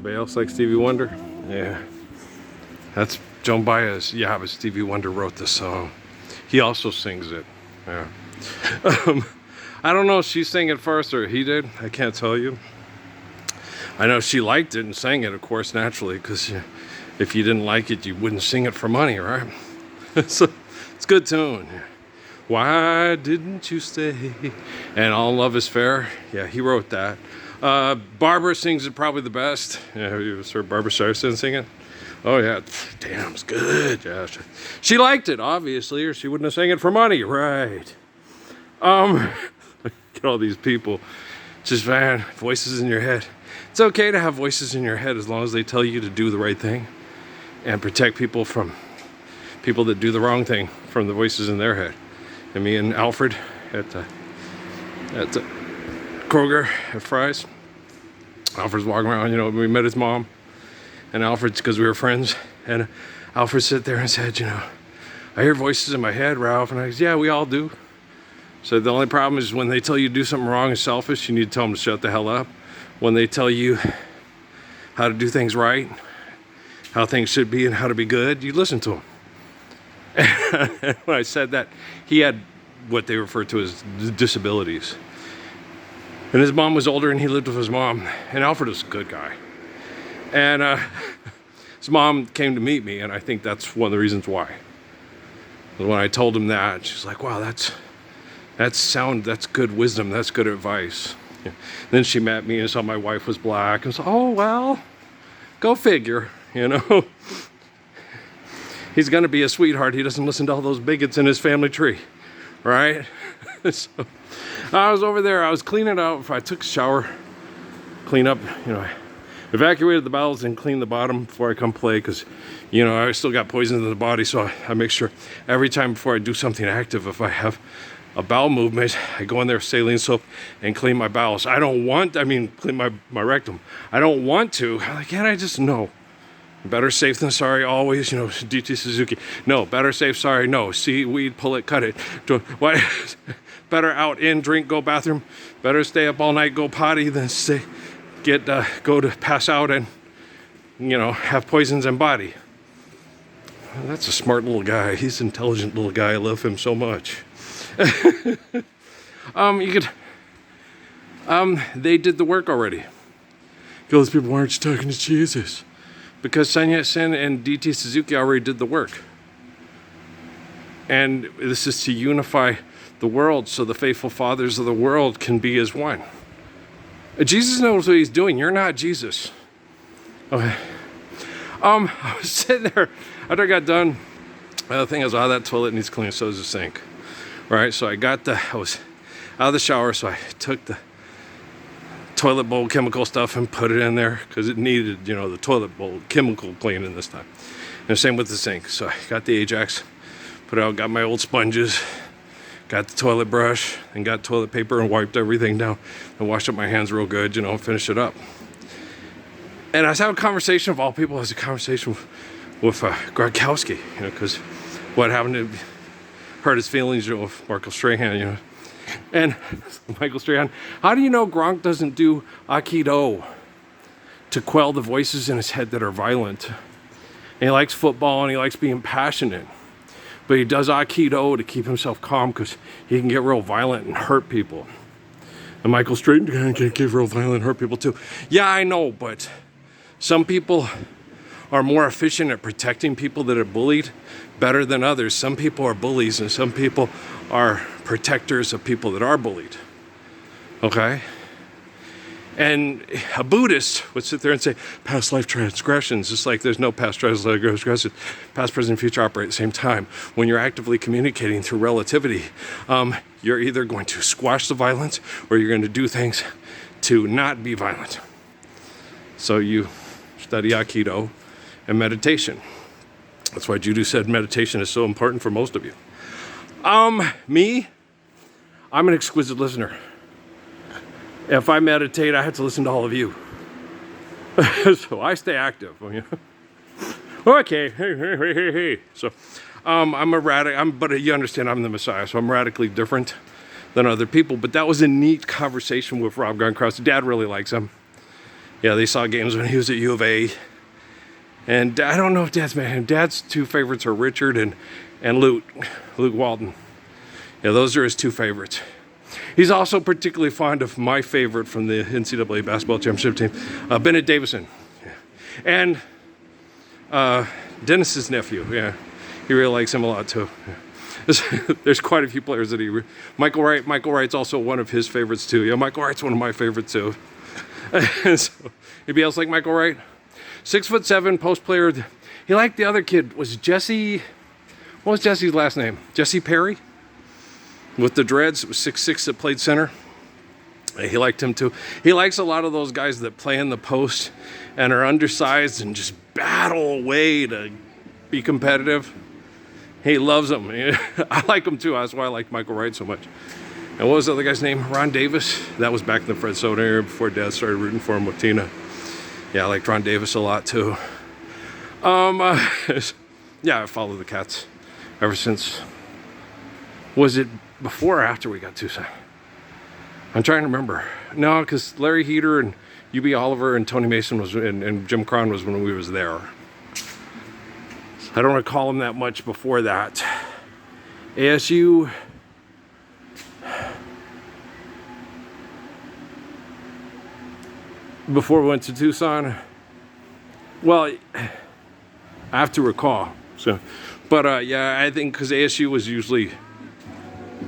Anybody else like Stevie Wonder? Yeah. That's Joan Baez. Yeah, but Stevie Wonder wrote this song. He also sings it. Yeah. I don't know if she sang it first or he did. I can't tell you. I know she liked it and sang it, of course, naturally, because if you didn't like it, you wouldn't sing it for money, right? So it's a good tune. Why didn't you stay? And All Love Is Fair. Yeah, he wrote that. Barbara sings it probably the best. Yeah, have you ever heard Barbara Streisand sing it? Oh yeah, damn, it's good. Yeah, she liked it, obviously, or she wouldn't have sang it for money, right? Get all these people, just man, voices in your head. It's okay to have voices in your head as long as they tell you to do the right thing and protect people from people that do the wrong thing from the voices in their head. And me and Alfred at Kroger at Fry's. Alfred's walking around, you know, we met his mom. And Alfred's, because we were friends, and Alfred sat there and said, you know, I hear voices in my head, Ralph. And I said, yeah, we all do. So the only problem is when they tell you to do something wrong and selfish, you need to tell them to shut the hell up. When they tell you how to do things right, how things should be and how to be good, you listen to them. And when I said that, he had what they refer to as disabilities. And his mom was older and he lived with his mom. And Alfred was a good guy. And his mom came to meet me, and I think that's one of the reasons why. When I told him that, she's like, wow, that's good wisdom, that's good advice. Yeah. Then she met me and saw my wife was black and said, oh, well, go figure, you know. He's gonna be a sweetheart. He doesn't listen to all those bigots in his family tree, right? So I was over there, I was cleaning up, I took a shower, clean up, you know, evacuated the bowels and cleaned the bottom before I come play, because, you know, I still got poison in the body, so I make sure every time before I do something active, if I have a bowel movement, I go in there with saline soap and clean my bowels. Clean my rectum. I don't want to. Like, can't I just, no. Better safe than sorry always, you know, DT Suzuki. No, better safe, sorry, no. See, weed, pull it, cut it. What? Better out, in, drink, go bathroom. Better stay up all night, go potty than go to pass out and, you know, have poisons in body. Well, that's a smart little guy. He's an intelligent little guy. I love him so much. They did the work already. Those people, why aren't you talking to Jesus? Because Sun Yat-sen and DT Suzuki already did the work. And this is to unify the world so the faithful fathers of the world can be as one. Jesus knows what he's doing. You're not Jesus. Okay. I was sitting there after I got done. The thing is, that toilet needs cleaning, so does the sink. Right, so I was out of the shower, so I took the toilet bowl chemical stuff and put it in there because it needed, you know, the toilet bowl chemical cleaning this time. And same with the sink. So I got the Ajax, put it out, got my old sponges, got the toilet brush, and got toilet paper and wiped everything down and washed up my hands real good, you know, and finished it up. And I was having a conversation, of all people, with Gronkowski, you know, because what happened to hurt his feelings, you know, with Michael Strahan, you know. And Michael Strahan, how do you know Gronk doesn't do Aikido to quell the voices in his head that are violent? And he likes football and he likes being passionate. But he does Aikido to keep himself calm because he can get real violent and hurt people. And Michael Strahan can get real violent and hurt people too. Yeah, I know, but some people are more efficient at protecting people that are bullied better than others. Some people are bullies and some people are protectors of people that are bullied. Okay? And a Buddhist would sit there and say, past life transgressions, just like there's no past life transgressions, past, present, future operate at the same time. When you're actively communicating through relativity, you're either going to squash the violence or you're going to do things to not be violent. So you study Aikido and meditation. That's why Judy said meditation is so important for most of you. Me, I'm an exquisite listener. If I meditate, I have to listen to all of you. So I stay active. Okay, hey. So I'm but you understand I'm the Messiah, so I'm radically different than other people. But that was a neat conversation with Rob Gronkowski. Dad really likes him. Yeah, they saw games when he was at U of A. And I don't know if Dad's met him. Dad's two favorites are Richard and Luke Walton. Yeah, those are his two favorites. He's also particularly fond of my favorite from the NCAA basketball championship team, Bennett Davison. Yeah. And Dennis's nephew, yeah. He really likes him a lot too. Yeah. There's quite a few players that Michael Wright's also one of his favorites too. Yeah, Michael Wright's one of my favorites too. So, anybody else like Michael Wright? 6'7" post player. He liked the other kid. Was Jesse? What was Jesse's last name? Jesse Perry? With the dreads. It was 6'6" that played center. He liked him too. He likes a lot of those guys that play in the post and are undersized and just battle away to be competitive. He loves them. I like him too. That's why I like Michael Wright so much. And what was the other guy's name? Ron Davis. That was back in the Fred Soda era before Dad started rooting for him with Tina. Yeah, I liked Ron Davis a lot too. Yeah, I followed the Cats ever since. Was it before or after we got Tucson? I'm trying to remember. No, because Larry Heater and UB Oliver and Tony Mason and Jim Cron was when we was there. I don't recall him that much before that. ASU. Before we went to Tucson, well, I have to recall. So, but yeah, I think because ASU was usually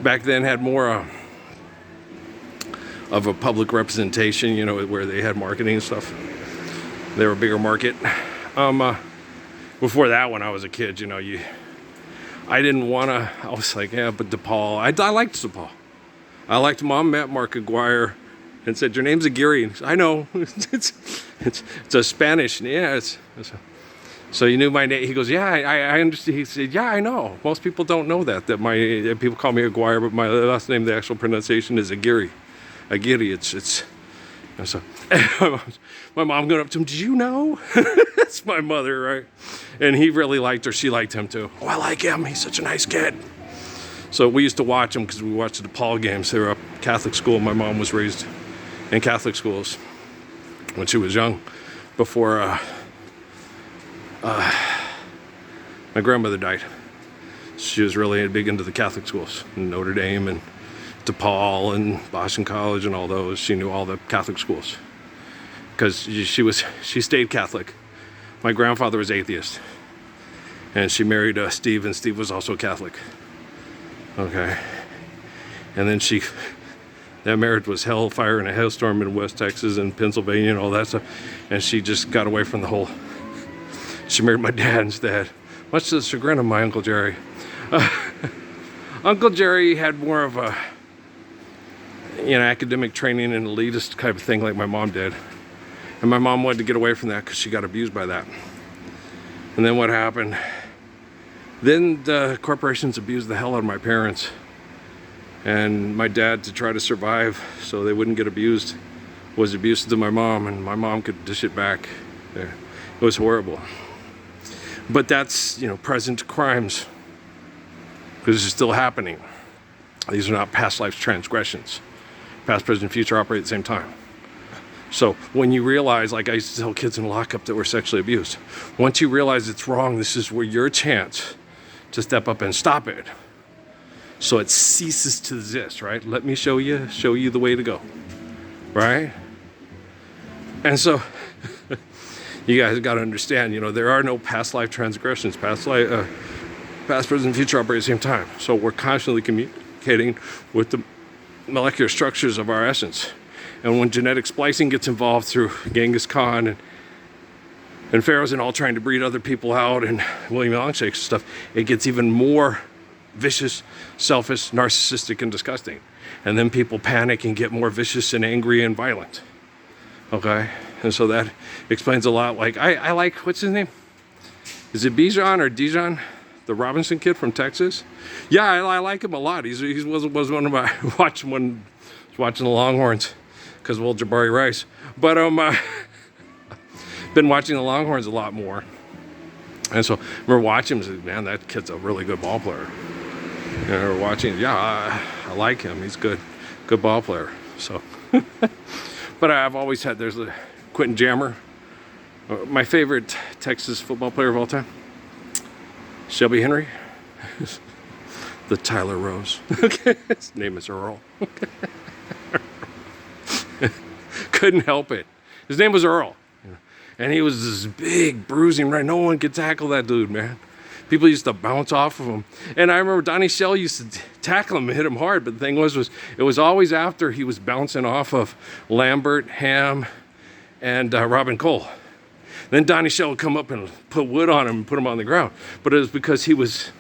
back then had more of a public representation, you know, where they had marketing and stuff. They were a bigger market. Before that, when I was a kid, you know, I didn't want to. I was like, yeah, but DePaul. I liked DePaul. I liked Mom met Mark Aguirre. And said, your name's Aguirre. And he said, I know. it's a Spanish. Yeah, so you knew my name. He goes, yeah, I understand. He said, yeah, I know. Most people don't know that people call me Aguirre, but my last name, the actual pronunciation is Aguirre. Aguirre. So my mom going up to him, did you know? That's my mother, right? And he really liked her. She liked him too. Oh, I like him. He's such a nice kid. So we used to watch them because we watched the DePaul games. They were a Catholic school. My mom was raised in Catholic schools when she was young, before my grandmother died. She was really big into the Catholic schools, Notre Dame and DePaul and Boston College and all those. She knew all the Catholic schools because she stayed Catholic. My grandfather was atheist, and she married Steve, and Steve was also Catholic. Okay, and then that marriage was hellfire and a hailstorm in West Texas and Pennsylvania and all that stuff. And she just got away from the whole. She married my dad instead, much to the chagrin of my Uncle Jerry. Uncle Jerry had more of a, academic training and elitist type of thing like my mom did. And my mom wanted to get away from that because she got abused by that. And then what happened? Then the corporations abused the hell out of my parents. And my dad, to try to survive so they wouldn't get abused, was abusive to my mom, and my mom could dish it back. It was horrible. But that's, present crimes, because it's still happening. These are not past life transgressions. Past, present, future operate at the same time. So when you realize, like I used to tell kids in lockup that were sexually abused, once you realize it's wrong, this is where your chance to step up and stop it. So it ceases to exist, right? Let me show you the way to go, right? And so you guys got to understand, there are no past life transgressions, past, present, future operate at the same time. So we're constantly communicating with the molecular structures of our essence. And when genetic splicing gets involved through Genghis Khan and pharaohs and all trying to breed other people out and William Longshakes and stuff, it gets even more vicious, selfish, narcissistic, and disgusting. And then people panic and get more vicious and angry and violent. Okay? And so that explains a lot. Like, I like, what's his name? Is it Bijan or Dijon? The Robinson kid from Texas? Yeah, I like him a lot. He was one of my, watching the Longhorns because of old Jabari Rice. But been watching the Longhorns a lot more. And so I remember watching him and said, man, that kid's a really good ball player. I remember watching, I like him. He's good ball player. So, but I've always had, there's a Quentin Jammer. My favorite Texas football player of all time, Shelby Henry. The Tyler Rose. Okay, his name is Earl. Couldn't help it. His name was Earl. And he was this big, bruising, right? No one could tackle that dude, man. People used to bounce off of him. And I remember Donnie Shell used to tackle him and hit him hard. But the thing was it was always after he was bouncing off of Lambert, Ham, and Robin Cole. Then Donnie Shell would come up and put wood on him and put him on the ground. But it was because he was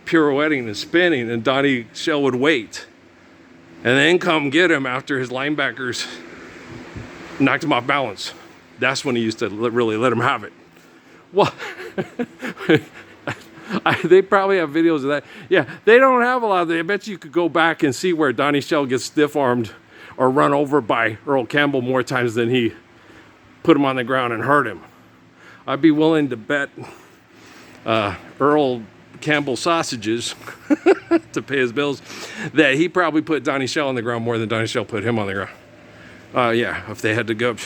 pirouetting and spinning, and Donnie Shell would wait. And then come get him after his linebackers knocked him off balance. That's when he used to really let him have it. Well, they probably have videos of that. Yeah, they don't have a lot of that. I bet you could go back and see where Donnie Shell gets stiff-armed or run over by Earl Campbell more times than he put him on the ground and hurt him. I'd be willing to bet Earl Campbell sausages to pay his bills that he probably put Donnie Shell on the ground more than Donnie Shell put him on the ground. Yeah, if they had to go,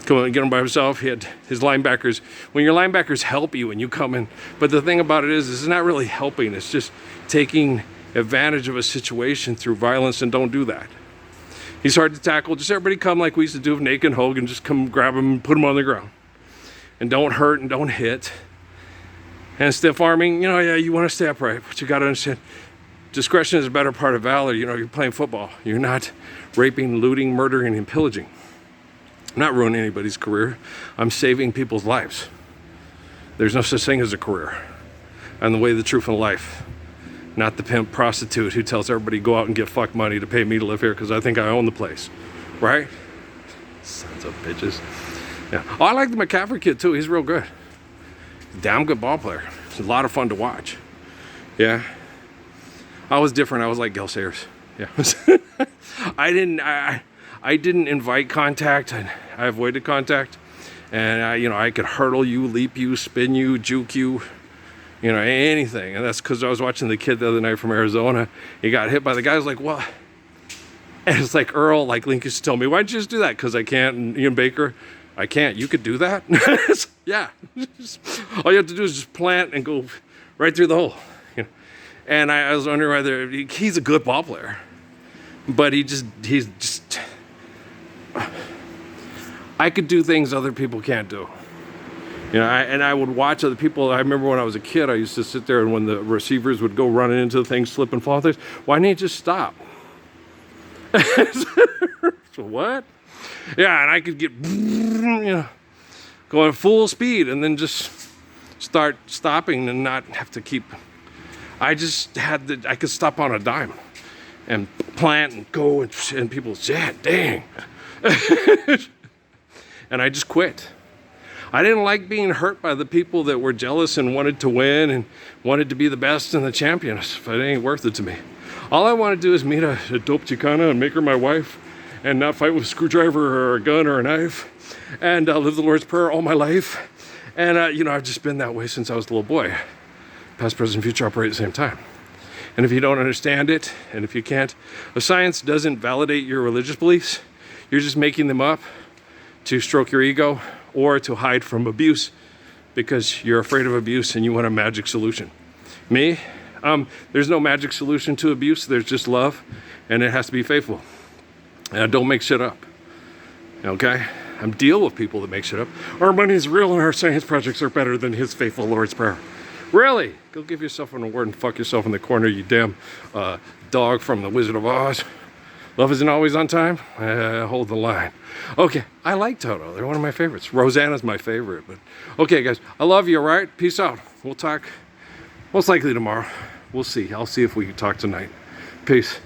come and get him by himself. He had his linebackers. When your linebackers help you and you come in, but the thing about it is it's not really helping. It's just taking advantage of a situation through violence, and don't do that. He's hard to tackle. Just everybody come like we used to do with Nate and Hogan. Just come grab him and put him on the ground. And don't hurt and don't hit. And stiff arming, yeah, you want to stay upright, but you got to understand, discretion is a better part of valor. You're playing football. You're not raping, looting, murdering, and pillaging. I'm not ruining anybody's career. I'm saving people's lives. There's no such thing as a career. I'm the way, the truth, and life. Not the pimp prostitute who tells everybody go out and get fuck money to pay me to live here because I think I own the place. Right? Sons of bitches. Yeah. Oh, I like the McCaffrey kid too. He's real good. Damn good ball player. It's a lot of fun to watch. Yeah. I was different. I was like Gil Sayers. Yeah. I didn't invite contact. I avoided contact. And I could hurdle you, leap you, spin you, juke you, anything. And that's because I was watching the kid the other night from Arizona. He got hit by the guy. I was like, what? And it's like Earl, like Link used to tell me, why'd you just do that? Because I can't. And Ian Baker, I can't. You could do that? Yeah. All you have to do is just plant and go right through the hole. And I was wondering whether he's a good ball player, but he's just. I could do things other people can't do. And I would watch other people. I remember when I was a kid, I used to sit there, and when the receivers would go running into the things, slip and fall things, why didn't you just stop? So what? Yeah, and I could get, going full speed and then just start stopping and not have to keep. I could stop on a dime and plant and go, and people say, yeah, dang. And I just quit. I didn't like being hurt by the people that were jealous and wanted to win and wanted to be the best and the champions, but it ain't worth it to me. All I want to do is meet a dope Chicana and make her my wife and not fight with a screwdriver or a gun or a knife and live the Lord's Prayer all my life. And, I've just been that way since I was a little boy. Past, present, future operate at the same time. And if you don't understand it, and if you can't, if science doesn't validate your religious beliefs, you're just making them up to stroke your ego or to hide from abuse because you're afraid of abuse and you want a magic solution. Me, there's no magic solution to abuse. There's just love, and it has to be faithful. And don't make shit up. Okay? I'm deal with people that make shit up. Our money's real and our science projects are better than his faithful Lord's Prayer. Really? Go give yourself an award and fuck yourself in the corner, you damn dog from the Wizard of Oz. Love isn't always on time. Hold the line. Okay, I like Toto. They're one of my favorites. Rosanna's my favorite. But okay, guys, I love you, all right? Peace out. We'll talk most likely tomorrow. We'll see. I'll see if we can talk tonight. Peace.